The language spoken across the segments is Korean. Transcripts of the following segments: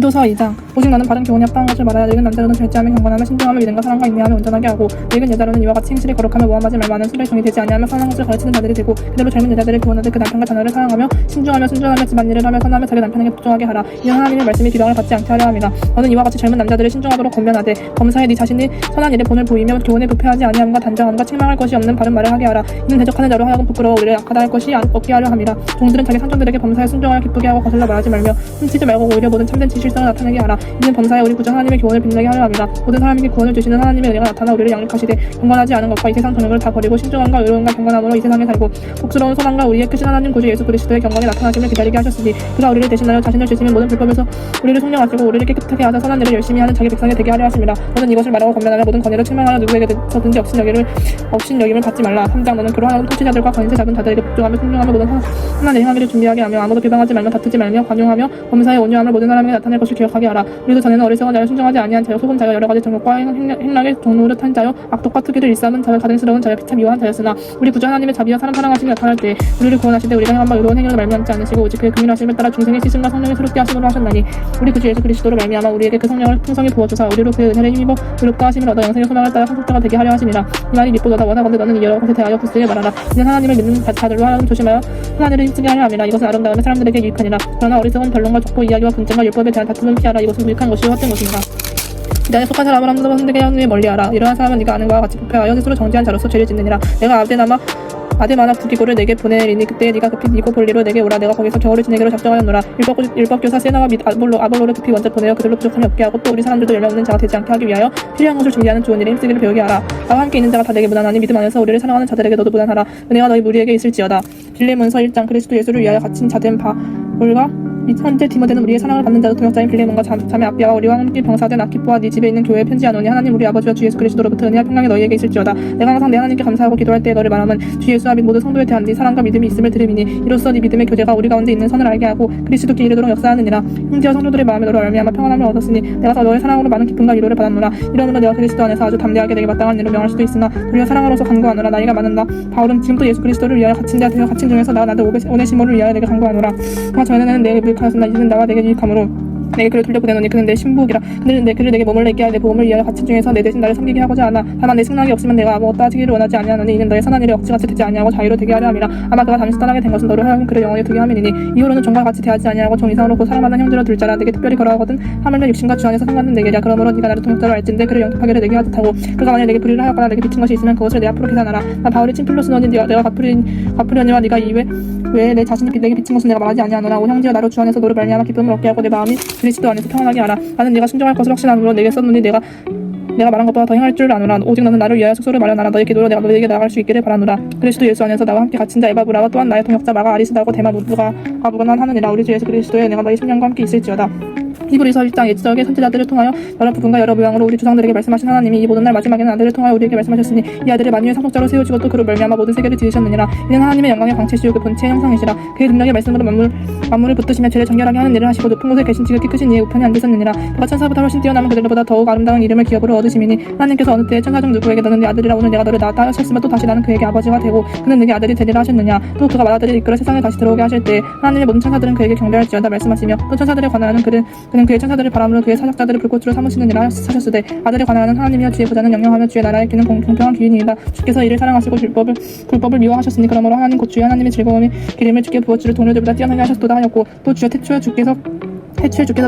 디도서 2장. 오직 너는 바른 교훈에 합당한 것을 말하여 늙은 남자로는 절제하며 경건하며 신중하며 믿음과 사랑과 인내하며 온전하게 하고 늙은 여자로는 이와 같이 행실에 거룩하며 모함하지 말고 술에 종이 되지 아니하며 선한 것을 가르치는 자들이 되고 그대로 젊은 여자들을 교훈하되 그 남편과 자녀를 사랑하며 신중하며 순종하며 집안일을 하며 선하며 자기 남편에게 복종하게 하라. 이는 하나님의 말씀이 비방을 받지 않게 하려 함이라. 너는 이와 같이 젊은 남자들을 신중하도록 권면하되 범사에 네 자신이 선한 일에 본을 보이며 교훈에 부패하지 아니함과 단정함과 책망할 것이 없는 바른 말을 하게 하라. 이는 대적하는 자로 하여금 부끄러워 우리를 악하다 할 것이 없게 하려 함이라. 종들은 자기 상전들에게 범사에 순종하여 기쁘게 하고 거슬러 말하지 말며 훔치지 말고 오히려 모든 참된 지실성을 나타내게 하라. 이는 범사에 우리 구주 하나님의 교훈을 빛나게 하려 함이라. 모든 사람에게 구원을 주시는 하나님의 은혜가 나타나 우리를 양육하시되 경건하지 않은 것과 이 세상 정욕을 다 버리고 신중함과 의로움과 경건함으로 이 세상에 살고 복스러운 소망과 우리의 크신 하나님 구주 예수 그리스도의 경건에 나타나심을 기다리게 하셨으니 그가 우리를 대신하여 자신을 죄짐의 모든 불법에서 우리를 속량하시고 우리를 깨끗하게 하사 선한 일을 열심히 하는 자기 백성이 되게 하려 하심이라. 너는 이것을 말하고 권면하며 모든 권위를 책망하여 누구에게서든지 업신여김을 받지 말라. 3장. 너는 그로 하여금 통치자들과 권세 잡은 자들에게 복종하며 순종하며 모든 선한 일을 행하기를 준비하게 하며 아무도 비방하지 말며 다투지 말며 관용하며 범사의 온유함을 모든 사람에게 나타낼 것을 기억하게 하라. 우리도 전에는 어리석은 자여 순종하지 아니한 자여 속은 자여 여러 가지 정욕과 행락의 종노릇한 자여 악독과 투기를 일삼은 자여 가증스러운 자여 피차 미워한 자였으나 우리 구주 하나님의 자비와 사람 사랑하심이 나타날 때 우리를 구원하시되 우리가 행한 바 의로운 행위로 말미암지 않으시고 오직 그의 긍휼하심에 따라 중생의 씻음과 성령의 새롭게 하심으로 하셨나니 우리 구주 예수 그리스도로 말미암아 우리에게 그 성령을 풍성히 부어주사 우리로 그의 은혜를 힘입어 의롭다 하심을 얻어 영생의 소망을 따라 상속자가 되게 하려 하심이라. 이 말이 믿보도다 원하건대 너는 이 여러 것에 대하여 부스에 말하라. 이는 하나님을 믿는 자들로 하여금 조심하여 하나님을 힘쓰게 하려 함이라. 이것은 아름다움에 사람들에게 유익하니라. 그러나 어리석은 변론과 족보 이야기와 분쟁과 율법에 대한 다툼은 피하라. 이것은 무익한 것이요 헛된 것입니다. 이 안에 속한 사람을 함부로 흔들게 하는 후에 멀리하라. 이러한 사람은 네가 아는 것과 같이 부패하여 스스로 정죄한 자로서 죄를 짓느니라. 내가 아데마나 부디고를 내게 보내리니 그때 네가 급히 니고폴리로 내게 오라. 내가 거기서 겨울을 지내기로 작정하였노라. 율법교사 세나와 및 아볼로를 급히 먼저 보내어 그들로 부족함이 없게 하고 또 우리 사람들도 열매 없는 자가 되지 않게 하기 위하여 필요한 것을 준비하는 좋은 일에 힘쓰기를 배우게 하라. 나와 함께 있는 자가 다 내게 무난하니 믿음 안에서 우리를 사랑하는 자들에게 너도 무난하라. 은혜가 너희 무리에게 있을지어다. 빌레몬서 1장. 그리스도 예수를 위하여 갇힌 자된 바울과 및 현재 디모데는 우리의 사랑을 받는 자도 동역자인 빌레몬과 자매 아비아와 우리와 함께 병사된 아키포와 네 집에 있는 교회에 편지하노니 하나님 우리 아버지와 주 예수 그리스도로부터 은혜와 평강이 너희에게 있을지어다. 내가 항상 내 하나님께 감사하고 기도할 때에 너를 말하면 주 예수와 및 모든 성도에 대한 네 사랑과 믿음이 있음을 들음이니 이로써 네 믿음의 교제가 우리 가운데 있는 선을 알게 하고 그리스도께 이르도록 역사하느니라. 형제와 성도들의 마음에 너로 말미암아 평안함을 얻었으니 내가 너의 사랑으로 많은 기쁨과 위로를 받았노라. 이러므로 내가 그리스도 안에서 아주 담대하게 내게 마땅한 일을 명할 수도 있으나 도리어 사랑으로서 간구하노라. 나이가 많은 나 바울은 지금도 예수 그리스도를 위하여 갇힌 자 되어 갇힌 중에서 나도 오네시모를 위하여 내게 간구하노라. 그가 전에는 내게 유익하였으나 이제는 나와 내게 유익함으로 내게 그를 돌려보내노니 그는 내 신부이라. 그는 그를 내게 머물러 있게 하여 내 보험을 위하여 갇힌 중에서 내 대신 나를 섬기게 하고자 하나 다만 내 승낙이 없으면 내가 아무것도 하기를 원하지 아니하노니 이는 너의 선한 일에 억지같이 되지 아니하고 자유로 되게 하려 함이라. 아마 그가 잠시 떠나게 된 것은 너를 하여금 그를 영원히 두게 함이니니 이후로는 종과 같이 대하지 아니하고 종 이상으로 곧 사랑받는 형제로 둘 자라. 내게 특별히 걸어가거든 하물며 육신과 주 안에서 상관된 내게랴. 그러므로 네가 나를 동역자로 알진대 그를 영접하기를 내게 하듯하고 그가 만약 내게 불의를 하였거나 내게 빚진 것이 있으면 그것을 내 앞으로 계산하라. 나 바울이 찐필로스 너니 내가 갚으려니와 네가 외에 내 자신이 내게 빚진 것은 내가 말하지 아니하노라. 오 형제여 나로 주 안에서 너를 말미암아 기쁨을 얻게 하고 내 마음이 그리스도 안에서 평안하게 하라. 나는 네가 순종할 것을 확신함으로 내게 썼노니 내가 말한 것보다 더 행할 줄 아노라. 오직 너는 나를 위하여 숙소를 마련하라. 너의 기도로 내가 너에게 나아갈 수 있기를 바라노라. 그리스도 예수 안에서 나와 함께 갇힌 자 에바브라와 또한 나의 동역자 마가 아리스다고 데마 모두가 무관하느니라. 우리 주 예수 그리스도의 내가 너희 심령과 함께 있을지어다. 히브리서 1장. 옛적의 선지자들을 통하여 여러 부분과 여러 모양으로 우리 조상들에게 말씀하신 하나님이 이 모든 날 마지막에는 아들을 통하여 우리에게 말씀하셨으니 이 아들을 만유의 상속자로 세우시고 또 그로 말미암아 모든 세계를 지으셨느니라. 이는 하나님의 영광의 광채시오 그 본체의 형상이시라. 그의 능력의 말씀으로 만물을 붙드시며 죄를 정결하게 하는 일을 하시고 높은 곳에 계신 지극히 크신 이의 우편에 앉으셨느니라. 그가 천사보다 훨씬 뛰어남은 그들보다 더욱 아름다운 이름을 기업으로 얻으심이니 하나님께서 어느 때에 천사 중 누구에게 너는 네 아들이라 오늘 내가 너를 낳았다 하셨으며 또 다시 나는 그에게 아버지가 되고 그는 내게 아들이 되리라 하셨느냐. 또 그가 맏아들을 이끌어 세상에 다시 들어오게 하실 때 하나님의 모든 천사들은 그에게 경배할지어다 말씀하시며 또 천사들에 관하여는 그는 그의 천사들을 바람으로 그의 사역자들을 불꽃으로 삼으시느니라 하셨으되 아들에 관하여는 하나님이여 주의 보좌는 영영하며 주의 나라의 귀는 공평한 귀인이다. 주께서 이를 사랑하시고 불법을 미워하셨으니 그러므로 하나님 곧 주의 하나님의 즐거움이 기름을 주께 부어 주를 동료들보다 뛰어나게 하셨도다 하였고 또 주의 태초에 주께서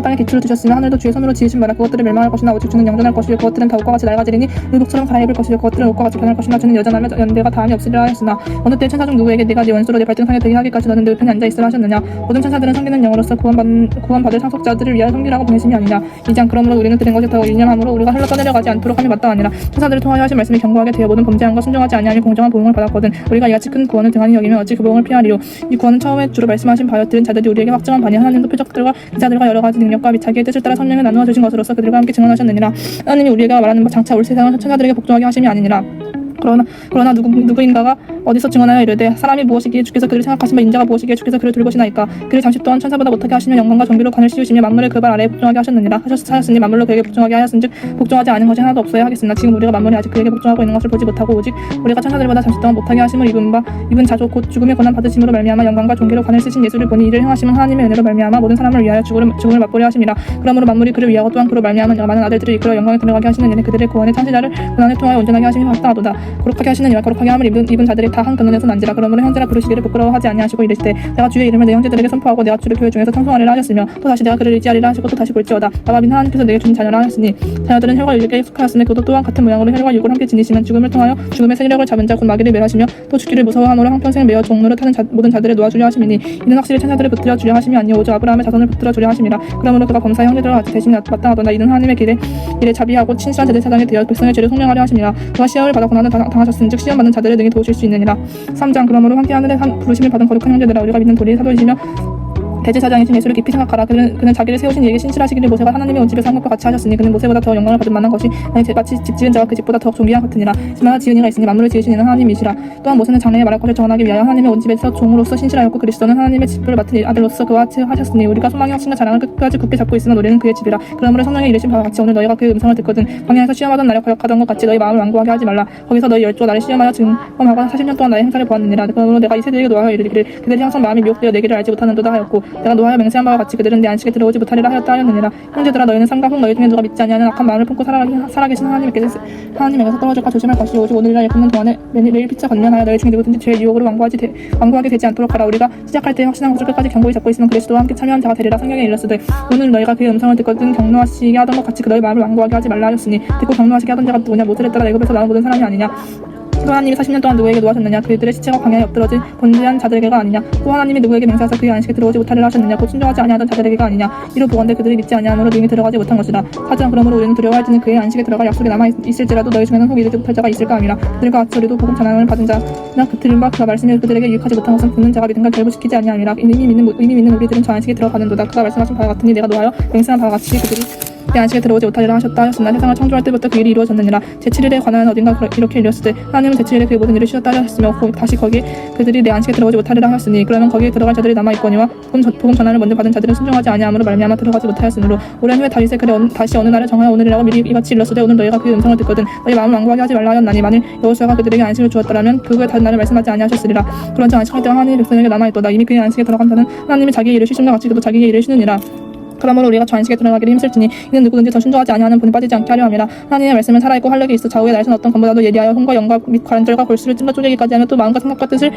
땅에 기초를 두셨으며 하늘도 주의 손으로 지으신 바라. 그것들을 멸망할 것이나 오직 주는 영존할 것이요 그것들은 다 옷과 같이 낡아지리니 의복처럼 갈아입을 것이요 그것들은 옷과 같이 변할 것이나 주는 여전하며 연대가 다함이 없으리라 하였으나 어느 때 천사 중 누구에게 네가 네 원수로 내 발등상에 되게 하기까지 너는 내 우편에 앉아있으라 하셨느냐. 모든 천사들은 섬기는 영으로서 구원받을 상속자들을 위하여 섬기라고 보내심이 아니냐. 2장. 그러므로 우리는 들은 것에 더 유념함으로 우리가 흘러 떠내려가지 않도록 함이 마땅하니라. 천사들을 통하여 하신 말씀이 견고하게 되어 모든 범죄함과 순종하지 아니하니 공정한 보응을 받았거든 우리가 이같이 큰 구원을 등한히 여기면 어찌 그 보응을 피하리요. 이 구원은 처음에 주로 말씀하신 바여 들은 자들이 우리에게 확증한 바니 하나님도 표적들과 기사들과 여러 가지 능력과 및 자기의 뜻을 따라 성령을 나누어 주신 것으로서 그들과 함께 증언하셨느니라. 하나님이 우리가 말하는 바 장차 올 세상은 천사들에게 복종하게 하심이 아니니라. 그러나 누구인가가 어디서 증언하여 이르되 사람이 무엇이기에 주께서 그를 생각하시며 인자가 무엇이기에 주께서 그를 돌보시나이까. 그를 잠시 동안 천사보다 못하게 하시며 영광과 존귀로 관을 씌우시며 만물을 그 발 아래에 복종하게 하셨느니라. 하셨으니 만물로 그에게 복종하게 하였은즉 복종하지 않은 것이 하나도 없어야 하겠으나 지금 우리가 만물이 아직 그에게 복종하고 있는 것을 보지 못하고 오직 우리가 천사들보다 잠시 동안 못하게 하심을 입은 자조 곧 죽음의 고난 받으심으로 말미암아 영광과 존귀로 관을 쓰신 예수를 보니 이를 행하심은 하나님의 은혜로 말미암아 모든 사람을 위하여 죽음을 맛보려 하심이라. 그러므로 만물이 그를 위하고 또한 그로 말미암아 많은 아들들을 이끌어 영광에 들어가게 하시는 이는 그들의 구원의 창시자를 고난을 통하여 온전하게 하심이 마땅하도다. 거룩하게 하시는 이와 거룩하게 함을 입은 자들이 다 한 근원에서 난지라. 그러므로 형제라 부르시기를 부끄러워하지 아니하시고 이르시되 내가 주의 이름을 내 형제들에게 선포하고 내가 주를 교회 중에서 청송하리라 하셨으며 또 다시 내가 그를 의지하리라 하시고 또 다시 볼지어다. 나가 민 하나님께서 내게 준 자녀라 하였으니 자녀들은 혈과 육에게 속하였으니 그도 또한 같은 모양으로 혈과 육을 함께 지니시면 죽음을 통하여 죽음의 세력을 잡은 자 곧 마귀를 멸하시며 또 죽기를 무서워함으로 한평생을 메어 종로를 타는 모든 자들을 놓아주려 하심이니 이는 확실히 천사들을 붙들어 주려 하심이 아니오 오직 아브라함의 자손을 붙들어 주려 하심이라. 그러므로 그가 범사의 형제들과 같이 대신이 마땅하도다. 이는 하나님의 길에 자비하고 친실한 제사장이 되어 백성의 죄를 속량하려 하심이라. 그가 시험을 받아 고난을 당하셨은즉 시험 받는 자들을 능히 도우실 수 있느니라. 3장 그러므로 함께 하늘에 부르심을 받은 거룩한 형제들아 우리가 믿는 도리 사도이시며 대제사장이신 예수를 깊이 생각하라. 그는 자기를 세우신 이에게 신실하시기를 모세가 하나님의 온 집에서 한 것과 같이 하셨으니 그는 모세보다 더 영광을 받을 만한 것이 마치 집 지은 자가 그 집보다 더 존귀한 같으니라. 지만 지은 이가 있으니 만물을 지으신 이는 하나님이시라. 또한 모세는 장래에 말할 것을 정하기 위하여 하나님의 온 집에서 종으로서 신실하였고 그리스도는 하나님의 집을 맡은 아들로서 그와 같이 하셨으니 우리가 소망의 확신과 자랑을 끝까지 굳게 잡고 있으나 우리는 그의 집이라. 그러므로 성령의 이르신 바와 같이 오늘 너희가 그의 음성을 듣거든 광야에서 시험하던 날에 거역하던 것 같이 너희 마음을 완고하게 하지 말라. 거기서 너희 열조와 나를 시험하여 증험하고 40년 동안 나의 행사를 보았느니라. 그러므로 내가 이 세대에게 노하여 이르기를 그들이 항상 마음이 미혹되어 내 길을 알지 못하는도다 하였고 내가 노하여 맹세한 바와 같이 그들은 내 안식에 들어오지 못하리라 하였느니라. 형제들아 너희는 삼가 후 너희 중에 누가 믿지 아니하는 악한 마음을 품고 살아계신 하나님에게서 떨어질까 조심할 것이요 오직 오늘이라 예컨는 동안에 매일 피차 건면하여 너희 중에 누구든지 죄의 유혹으로 완고하게 되지 않도록 하라. 우리가 시작할 때 확신한 것을 끝까지 견고히 잡고 있으면 그리스도와 함께 참여한 자가 되리라. 성경에 일렀으되 오늘 너희가 그의 음성을 듣거든 경노하시게 하던 것 같이 너희 마음을 완고하게 하지 말라 하였으니 듣고 경노하시게 하던 자가 누구냐 모세를 따라 애굽에서 나온 모든 사람이 아니냐. 또 하나님이 40년 동안 누구에게 노하셨느냐 그들의 시체가 광야에 엎드러진 본지한 자들에게가 아니냐. 또 하나님이 누구에게 맹세하사 그의 안식에 들어오지 못하리라 하셨느냐 곧 순종하지 아니하던 자들에게가 아니냐. 이로 보건대 그들이 믿지 아니함으로 능히 들어가지 못한 것이다. 4장 그러므로 우리는 두려워할지는 그의 안식에 들어갈 약속이 남아 있을지라도 너희 중에는 혹 이르지 못할 자가 있을까 함이라. 그들과 같이 우리도 복음 전함을 받은 자나 그들과 그가 말씀이 그들에게 유익하지 못한 것은 듣는 자가 믿음과 결부시키지 아니함이라. 이미 믿는 우리들은 저 안식에 들어가는도다. 그가 말씀하신 바와 같으니 내가 노하여 맹세한 바와 같이 그들이 내 안식에 들어오지 못하리라 하셨으나 세상을 창조할 때부터 그 일이 이루어졌느니라. 제7일에 관하여 어딘가 이렇게 일렀으되 하나님은 제7일에 그의 모든 일을 쉬었다 하셨으며 다시 거기 그들이 내 안식에 들어오지 못하리라 하였으니 그러면 거기에 들어갈 자들이 남아있거니와 복음 전환을 먼저 받은 자들은 순종하지 아니함으로 말미암아 들어가지 못하였으므로 오랜 후에 다윗의 글에 다시 어느 날을 정하여 오늘이라고 미리 이같이 일렀으되 오늘 너희가 그의 음성을 듣거든 너희 마음을 완고하게 하지 말라 하였나니 만일 여호수아가 그들에게 안식을 주었더라면 그 후에 다른 날을 말씀하지 아니하셨으리라. 그런즉 안식할 때와 하나님의 백성에게 남아있도다. 이미 그의 안식에 들어간 자는 하나님이 자기의 일을 쉬심과 같이 그도 자기의 일을 쉬느니라. 그러므로 우리가 저 안식에 들어가기를 힘쓸지니 이는 누구든지 저 순종하지 아니하는 분이 빠지지 않게 하려 함이라. 하나님의 말씀은 살아있고 활력이 있어 좌우의 날선 어떤 검보다도 예리하여 홈과 영과 및 관절과 골수를 찔러 쪼개기까지 하며 또 마음과 생각과 뜻을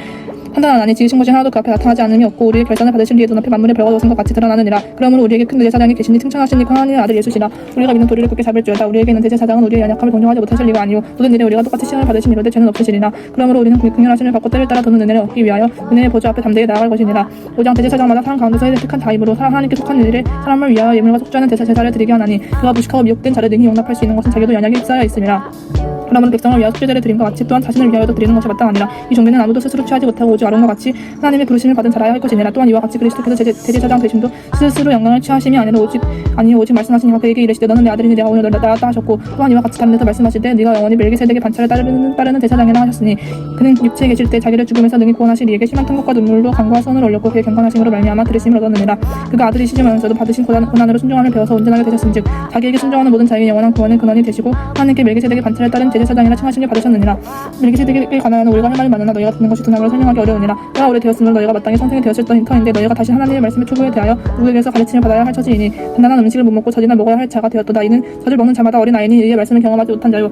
판단하나니 지으신 것이 하나도 그 앞에 나타나지 않음이 없고 우리의 결단을 받으실 리에 눈앞에 만물의 벽과 옷은 것 같이 드러나느니라. 그러므로 우리에게 큰 대제사장이 계시니 승천하시니 그 하나님의 아들 예수시라. 우리가 믿는 도리를 굳게 잡을지어다. 우리에게 있는 대제사장은 우리의 연약함을 동정하지 못하실 리가 아니오 모든 일에 우리가 똑같이 시험을 받으신 이로되 죄는 없으시리라. 그러므로 우리는 긍휼하심을 받고 때를 따라 도는 은혜를 얻기 위하여 은혜의 보좌 앞에 담대히 나아갈 것이니라. 5장 대제사장마다 사람 가운데서 택한 자임으로 하나님께 속한 일에 사람을 위하여 예물과 속죄하는 제사를 드리게 하나니 그가 무식하고 미혹된 자를 능히 용납할 수 있는 것은 자기도 연약이 흡사하여 있음이라. 그러므로 백성을 위하여 속죄제를 드림과 같이 또한 자신을 위하여도 드리는 것이 마땅하니라. 이 종교는 아무도 스스로 취하지 못하고 오직 아론과 같이 하나님의 부르심을 받은 자라야 할 것이니라. 또한 이와 같이 그리스도께서 대제사장 되심도 스스로 영광을 취하심이 아니라 오직 말씀하시니가 그에게 이르시되 너는 내 아들이니 내가 오늘 너를 낳았다 하셨고 또한 이와 같이 다른 데서 말씀하시되 네가 영원히 멜기세덱의 반차를 따르는 대제사장이라 하셨으니 그는 육체에 계실 때 자기를 죽음에서 능히 구원하실 이에게 심한 통곡과 눈물로 간구와 손을 올렸고 그의 경건하심으로 말미암아 들으심을 얻었느니라. 그가 아들이시지만서도 받으신 고난으로 순종함을 배워서 온전하게 되셨은즉 자기에게 순종하는 모든 자에게 영원한 구원의 근원이 되시고 하나님께 멜기세덱의 반차를 따른 대제사장이라 칭하심을 받으셨느니라. 멜기세덱에 관하여는 우리가 할 말이 많으나 너희가 듣는 것이 두 나무로 설명하기 어려우니라. 때가 오래되었으므로 너희가 마땅히 선생이 되었을 터인데 너희가 다시 하나님의 말씀의 초보에 대하여 누구에게서 가르침을 받아야 할 처지이니 단단한 음식을 못 먹고 젖이나 먹어야 할 자가 되었도다. 이는 젖을 먹는 자마다 어린 아이니 이의 말씀을 경험하지 못한 자요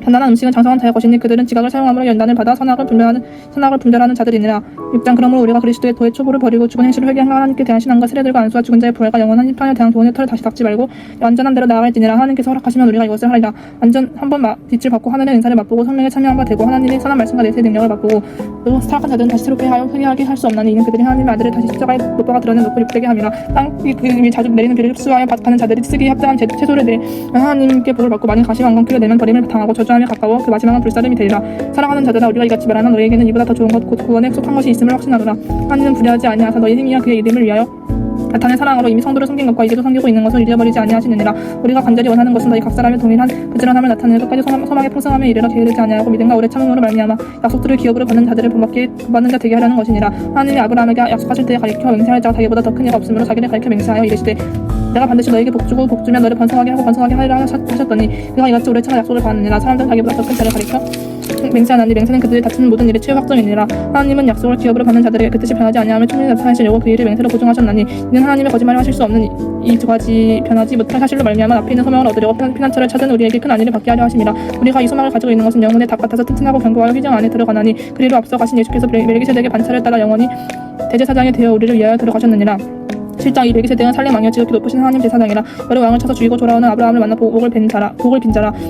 단단한 음식은 장성한 자의 것이니 그들은 지각을 사용함으로 연단을 받아 선악을 분별하는 자들이니라. 6장 그러므로 우리가 그리스도의 도의 초보를 버리고 죽은 행실을 회개한 하나님께 대한 신앙과 세례들과 안수와 죽은 자의 부활과 영원한 심판에 대한 교훈의 털을 다시 닦지 말고 완전한 대로 나아갈지니라. 하나님께서 허락하시면 우리가 이것을 하리라. 완전 한번 빛을 받고 하늘의 은사를 맛보고 성령에 참여한 바 되고 하나님의 선한 말씀과 내세의 능력을 맛보고 또 타락한 자들은 다시 새롭게 하여 회개하게 할 수 없나니 이는 그들이 하나님의 아들을 다시 십자가에 못 박아 드러내놓고 육되게 함이라. 땅이 자주 내리는 비를 흡수하여 받는 자들이 쓰기에 합당한 채소를 내리 하나님께 복을 받고 만일 가시방광 내면 버림을 당하고 저주함에 가까워 그 마지막은 불사름이 되리라. 사랑하는 자들아 우리가 이같이 말하나 너희에게는 이보다 더 좋은 것 곧 구원에 속한 것이 있음을 확신하노라. 하나님은 불의하지 아니하사 너희 행위와 그의 이름을 위하여 바탕의 사랑으로 이미 성도를 섬긴 것과 이제도 섬기고 있는 것을 잊어버리지 아니하시느니라. 우리가 간절히 원하는 것은 너희 각 사람의 동일한 부지런함을 나타내는 끝까지 소망의 풍성함에 이르러 게으르지 아니하고 믿음과 오래 참음으로 말미암아 약속들을 기업으로 받는 자들을 본받는 자 되게 하려는 것이니라. 하나님이 아브라함에게 약속하실 때에 가리켜 맹세할 자가 자기보다 더 큰 이가 없으므로 자기를 가리켜 맹세하여 이르시되 내가 반드시 너에게 복주고 복주면 너를 번성하게 하고 번성하게 하리라 하셨더니 그가 이같이 오래 참아 약속을 받느니라. 사람들은 자기보다 더 큰 자를 가리켜 맹세하나니 맹세는 그들이 다투는 모든 일의 최후 확정이니라. 하나님은 약속을 기업으로 받는 자들에게 그 뜻이 변하지 아니하며 충분히 나타내시려고 그 일을 맹세로 보증하셨나니 이는 하나님의 거짓말을 하실 수 없는 이 두 가지 변하지 못할 사실로 말미암아 앞에 있는 소명을 얻으려고 피난처를 찾은 우리에게 큰 안위를 받게 하려 하심이라. 우리가 이 소망을 가지고 있는 것은 영혼의 닭 같아서 튼튼하고 견고하여 휘장 안에 들어가나니 그리로 앞서 가신 예수께서 멜기세덱의 반차를 따라 영원히 대제사장이 되어 우리를 위하여 들어가셨느니라. 실장 이 멜기세덱은 살렘 왕이여 지극히 높으신 하나님 제사장이라. 여러 왕을 쳐서 죽이고 돌아오는 아브라함을 만나 복을 빈 자라.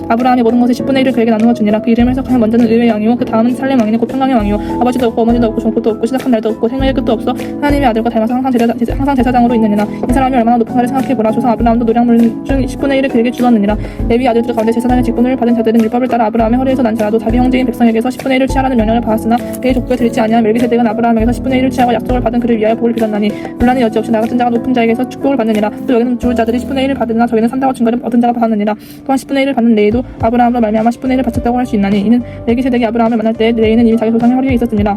아브라함의 모든 것의 10분의 1을 그에게 나누어 주니라. 그 이름을 해석하면 먼저는 의의 왕이요 그 다음은 살렘 왕이니 곧 평강의 왕이요 아버지도 없고 어머니도 없고 종포도 없고 시작한 날도 없고 생명의 끝도 없어 하나님의 아들과 닮아서 항상 제사장으로 있느니라. 이 사람이 얼마나 높은 가를 생각해보라. 조상 아브라함도 노량물 중 10분의 1을 그에게 주었느니라. 레위 아들들 가운데 제사장의 직분을 받은 자들은 율법을 따라 아브라함의 허리에서 난 자라도 자기 형제인 백성에게서 10분의 1을 취하라는 명령을 받았으나 그의 족보에 들지 아니한 멜기세덱은 아브라함에게서 10분의 1을 취하고 약속을 받은 그를 위하여 복을 빌었나니 논란이 여지없이 나 같은 자가 높은 자에게서 축복을 받느니라. 또 여기는 죽을 자들이 10분의 1을 받으나 저희는 산다고 증거를 얻은 자가 받았느니라. 또한 10분의 1을 받는 레이도 아브라함으로 말미암아 10분의 1을 바쳤다고 할 수 있나니 이는 멜기세덱이 아브라함을 만날 때 레이는 이미 자기 조상의 허리에 있었습니다.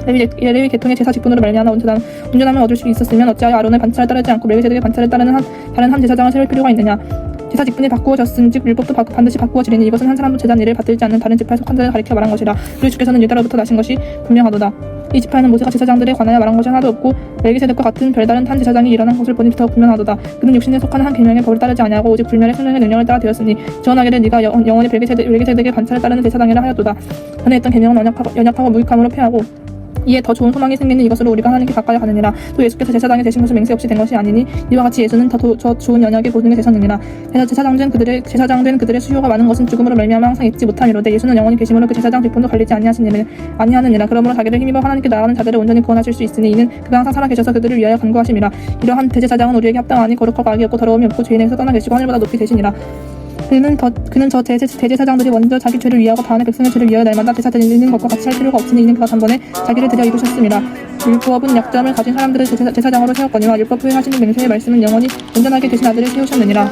레위 계통의 제사 직분으로 말미암아 온전함을 얻을 수 있었으면 어찌하여 아론의 반차를 따르지 않고 멜기세덱의 반차를 따르는 다른 한 제사장을 세울 필요가 있느냐. 제사 직분이 바꾸어졌은즉 율법도 반드시 바꾸어지리니 이것은 한 사람도 제단 일을 받들지 않는 다른 지파에 속한 자를 가리켜 말한 것이라. 그리고 주께서는 유다로부터 나신 것이 분명하도다. 이 지파에는 모세가 제사장들에 관하여 말한 것이 하나도 없고 멜기세덱과 같은 별다른 한 제사장이 일어난 것을 보니 더 분명하도다. 그는 육신에 속하는 한 계명의 법을 따르지 아니하고 오직 불멸의 성령의 능력을 따라 되었으니 전하기를 네가 영원히 멜기세덱의 반차를 따르는 제사장이라 하였도다. 전에 했던 계명은 연약하고 무익함으로 패하고 이에 더 좋은 소망이 생기는 이것으로 우리가 하나님께 가까이 가느니라. 또 예수께서 제사장이 되신 것은 맹세 없이 된 것이 아니니 이와 같이 예수는 더 좋은 연약의 보증이 되셨느니라. 제사장된 그들의 수요가 많은 것은 죽음으로 말미암아 항상 잊지 못함이로되 예수는 영원히 계심으로 그 제사장 뒷분도 걸리지 아니하느니라. 그러므로 자기를 힘입어 하나님께 나아가는 자들을 온전히 구원하실 수 있으니 이는 그가 항상 살아 계셔서 그들을 위하여 간구하심이라. 이러한 대제사장은 우리에게 합당하니 거룩하고 악이 없고 더러움이 없고 죄인에게서 떠나 계시고 하늘보다 높이 되시니라. 그는 저 대제사장들이 먼저 자기 죄를 위하고 다음에 백성의 죄를 위하여 날마다 제사 드리는 것과 같이 할 필요가 없으니 이는 그가 단번에 자기를 드려 이루셨습니다. 율법은 약점을 가진 사람들을 제사장으로 세웠거니와 율법 후에 하시는 맹세의 말씀은 영원히 온전하게 되신 아들을 세우셨느니라.